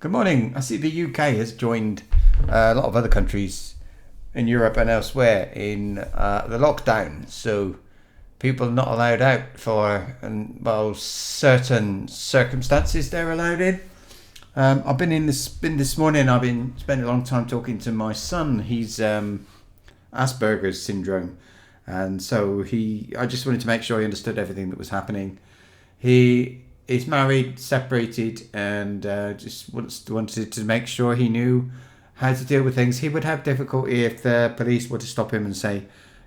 Good morning. I see the UK has joined a lot of other countries in Europe and elsewhere in the lockdown. So people are not allowed out for, and well, certain circumstances they're allowed in. I've been this morning. I've been spending a long time talking to my son. He's Asperger's syndrome, and so I just wanted to make sure he understood everything that was happening. He is married, separated, and just wanted to make sure he knew how to deal with things. He would have difficulty if the police were to stop him and say,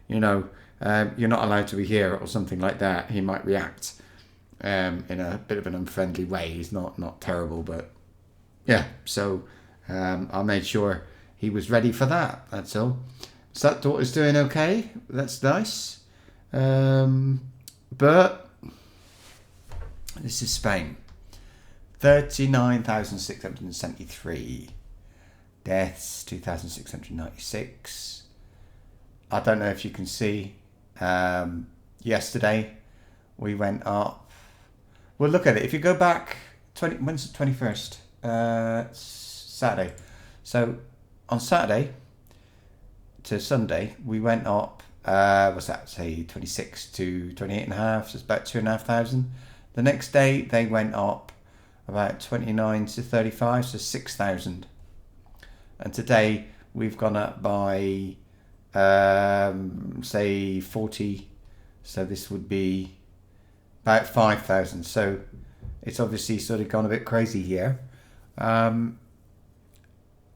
you're not allowed to be here or something like that. He might react in a bit of an unfriendly way. He's not terrible, but yeah. So I made sure he was ready for that. That's all. So that daughter's doing okay. That's nice. But this is Spain. 39,673. Deaths, 2,696. I don't know if you can see. Yesterday, we went up. Well, look at it. If you go back, when's the 21st? Saturday. So, on Saturday to Sunday, we went up, what's that, say 26 to 28 and a half, so it's about 2,500. The next day they went up about 29 to 35, so 6,000. And today we've gone up by, say 40, so this would be about 5,000. So it's obviously sort of gone a bit crazy here.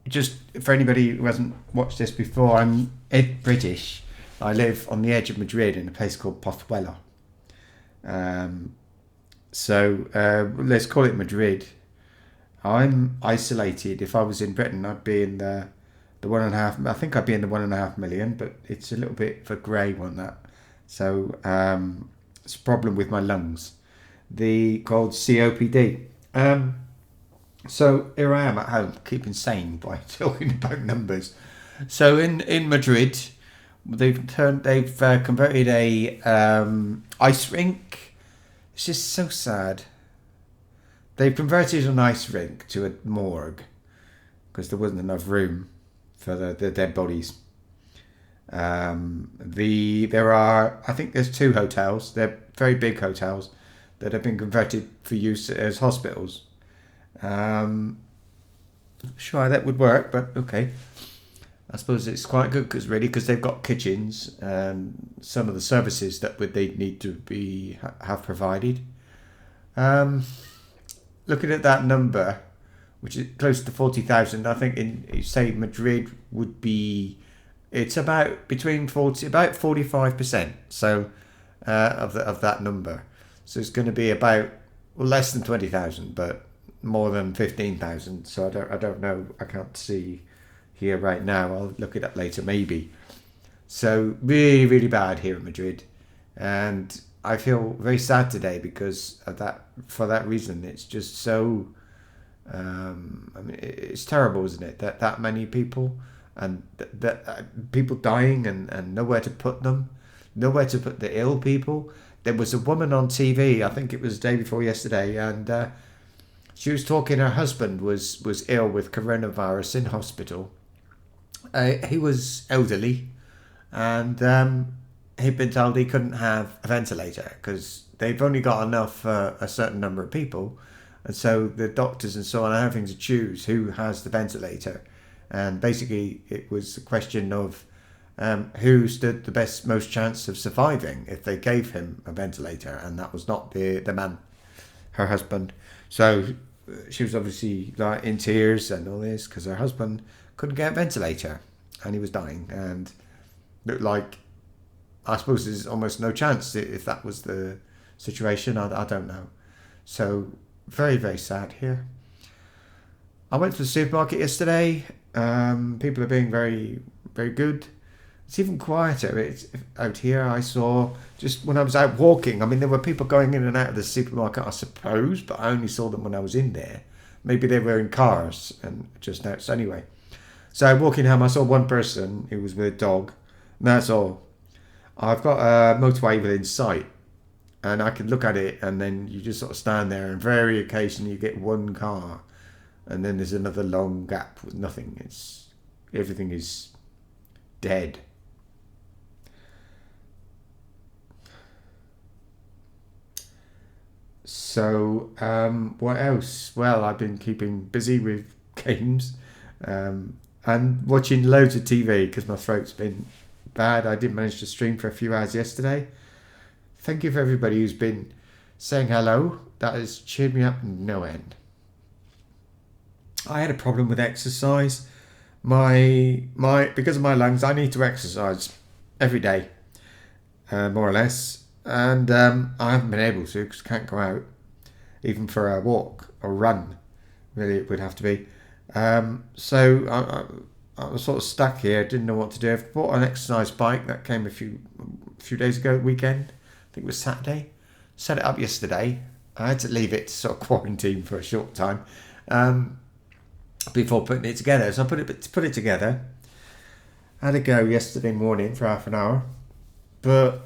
Just for anybody who hasn't watched this before, I'm British. I live on the edge of Madrid in a place called Pozuelo. So let's call it Madrid. I'm isolated. If I was in Britain, I'd be in the 1.5. I think I'd be in the 1.5 million, but it's a little bit of a grey one, that. So it's a problem with my lungs. Called COPD. So here I am at home, keeping sane by talking about numbers. So in Madrid, they've converted a ice rink. It's just so sad. They've converted an ice rink to a morgue because there wasn't enough room for the dead bodies. There are, I think there's 2 hotels. They're very big hotels that have been converted for use as hospitals. Not sure how that would work, but okay. I suppose it's quite good because they've got kitchens and some of the services that they need to have provided. Looking at that number, which is close to 40,000, I think say Madrid would be, it's about between 45%. So of that number, so it's going to be about less than 20,000, but more than 15,000. So I don't know. I can't see here right now. I'll look it up later, maybe. So really, really bad here in Madrid, and I feel very sad today because of that. For that reason, it's just so. It's terrible, isn't it? That many people, and that people dying, and nowhere to put them, nowhere to put the ill people. There was a woman on TV. I think it was the day before yesterday, and she was talking. Her husband was ill with coronavirus in hospital. He was elderly, and he'd been told he couldn't have a ventilator because they've only got enough for a certain number of people, and so the doctors and so on are having to choose who has the ventilator. And basically it was a question of who stood the most chance of surviving if they gave him a ventilator, and that was not the man, her husband. So she was obviously like in tears and all this because her husband couldn't get a ventilator and he was dying, and looked like, I suppose there's almost no chance if that was the situation. I don't know. So very, very sad here. I went to the supermarket yesterday. People are being very, very good. It's even quieter. It's out here. I saw just when I was out walking. I mean, there were people going in and out of the supermarket, I suppose, but I only saw them when I was in there. Maybe they were in cars and just out. So anyway, so walking home, I saw one person who was with a dog, and that's all. I've got a motorway within sight, and I can look at it, and then you just sort of stand there, and very occasionally you get one car and then there's another long gap with nothing. Everything is dead. So what else? Well, I've been keeping busy with games and watching loads of TV because my throat's been bad. I did manage to stream for a few hours yesterday. Thank you for everybody who's been saying hello. That has cheered me up no end. I had a problem with exercise. My because of my lungs, I need to exercise every day, more or less, and I haven't been able to because I can't go out, even for a walk or run. Really, it would have to be. So I was sort of stuck here. Didn't know what to do. I bought an exercise bike that came a few days ago, weekend. I think it was Saturday. Set it up yesterday. I had to leave it to sort of quarantine for a short time before putting it together. So I put it together. I had to go yesterday morning for half an hour, but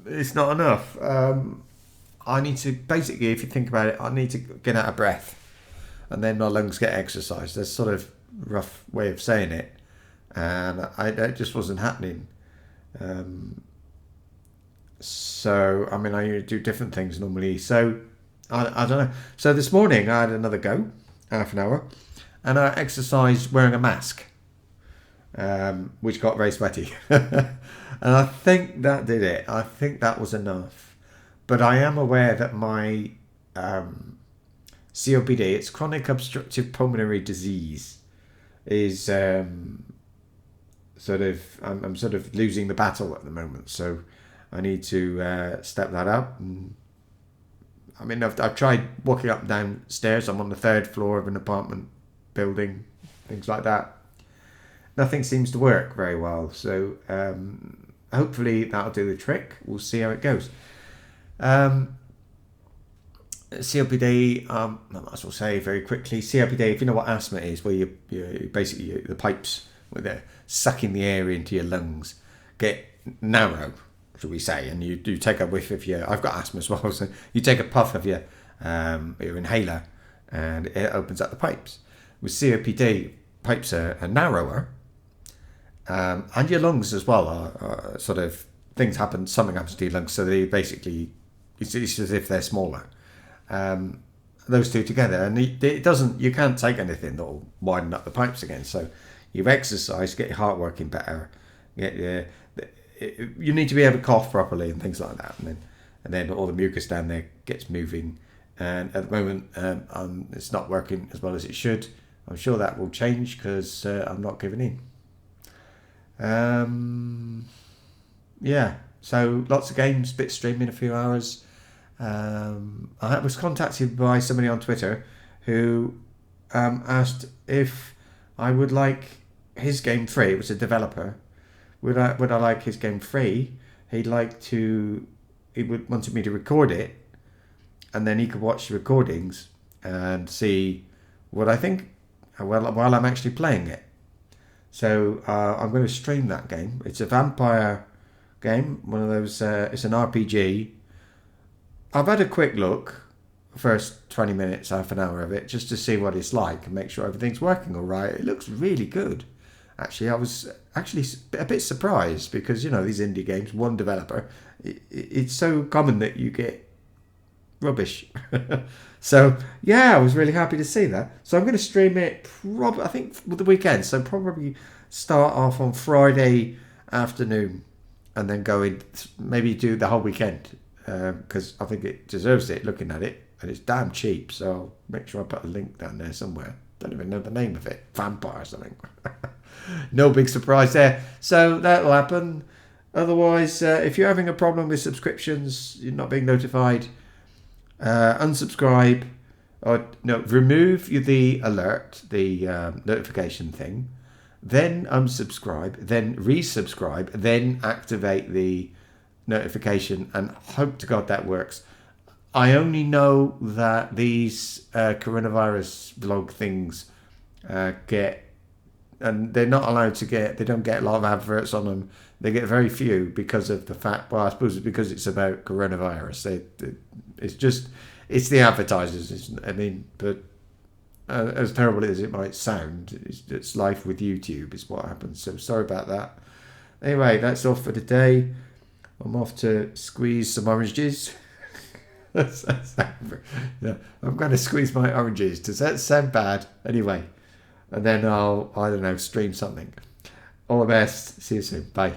it's not enough. I need to basically, if you think about it, I need to get out of breath, and then my lungs get exercised. That's sort of rough way of saying it, and that just wasn't happening. So I mean, I do different things normally. So I don't know. So this morning I had another go, half an hour, and I exercised wearing a mask, which got very sweaty, and I think that did it. I think that was enough. But I am aware that my COPD, it's chronic obstructive pulmonary disease, is I'm sort of losing the battle at the moment. So I need to step that up. And, I mean, I've tried walking up and down stairs. I'm on the 3rd floor of an apartment building, things like that. Nothing seems to work very well. So hopefully that'll do the trick. We'll see how it goes. COPD, I might as well say very quickly, COPD, if you know what asthma is, where you basically the pipes where they're sucking the air into your lungs get narrow, shall we say, and you do take a whiff of I've got asthma as well, so you take a puff of your inhaler and it opens up the pipes. With COPD, pipes are narrower, and your lungs as well are sort of, something happens to your lungs, so they basically, it's as if they're smaller. Those two together, and it doesn't, you can't take anything that'll widen up the pipes again. So you've exercised, get your heart working better, you need to be able to cough properly and things like that, and then all the mucus down there gets moving. And at the moment, it's not working as well as it should. I'm sure that will change because I'm not giving in. Yeah, so lots of games, bit streaming a few hours. I was contacted by somebody on Twitter who asked if I would like his game free. It was a developer. Would I like his game free? He wanted me to record it, and then he could watch the recordings and see what I think while I'm actually playing it. So I'm going to stream that game. It's a vampire game, one of those. It's an RPG. I've had a quick look, first 20 minutes, half an hour of it, just to see what it's like and make sure everything's working all right. It looks really good. Actually, I was actually a bit surprised because, these indie games, one developer, it's so common that you get rubbish. So, yeah, I was really happy to see that. So I'm going to stream it, I think, with the weekend. So probably start off on Friday afternoon and then go in, maybe do the whole weekend. Because I think it deserves it, looking at it, and it's damn cheap, so I'll make sure I put a link down there somewhere. Don't even know the name of it. Vampire or something. No big surprise there. So that'll happen. Otherwise, if you're having a problem with subscriptions, you're not being notified, unsubscribe, or remove the alert, the notification thing, then unsubscribe, then resubscribe, then activate the notification, and hope to God that works. I only know that these coronavirus vlog things get, and they're not allowed to get, they don't get a lot of adverts on them. They get very few because of the fact, well, I suppose it's because it's about coronavirus. It's the advertisers. But as terrible as it might sound, it's life with YouTube is what happens. So sorry about that. Anyway, that's all for today. I'm off to squeeze some oranges. Yeah, I'm going to squeeze my oranges. Does that sound bad? Anyway, and then I'll, I don't know, stream something. All the best. See you soon. Bye.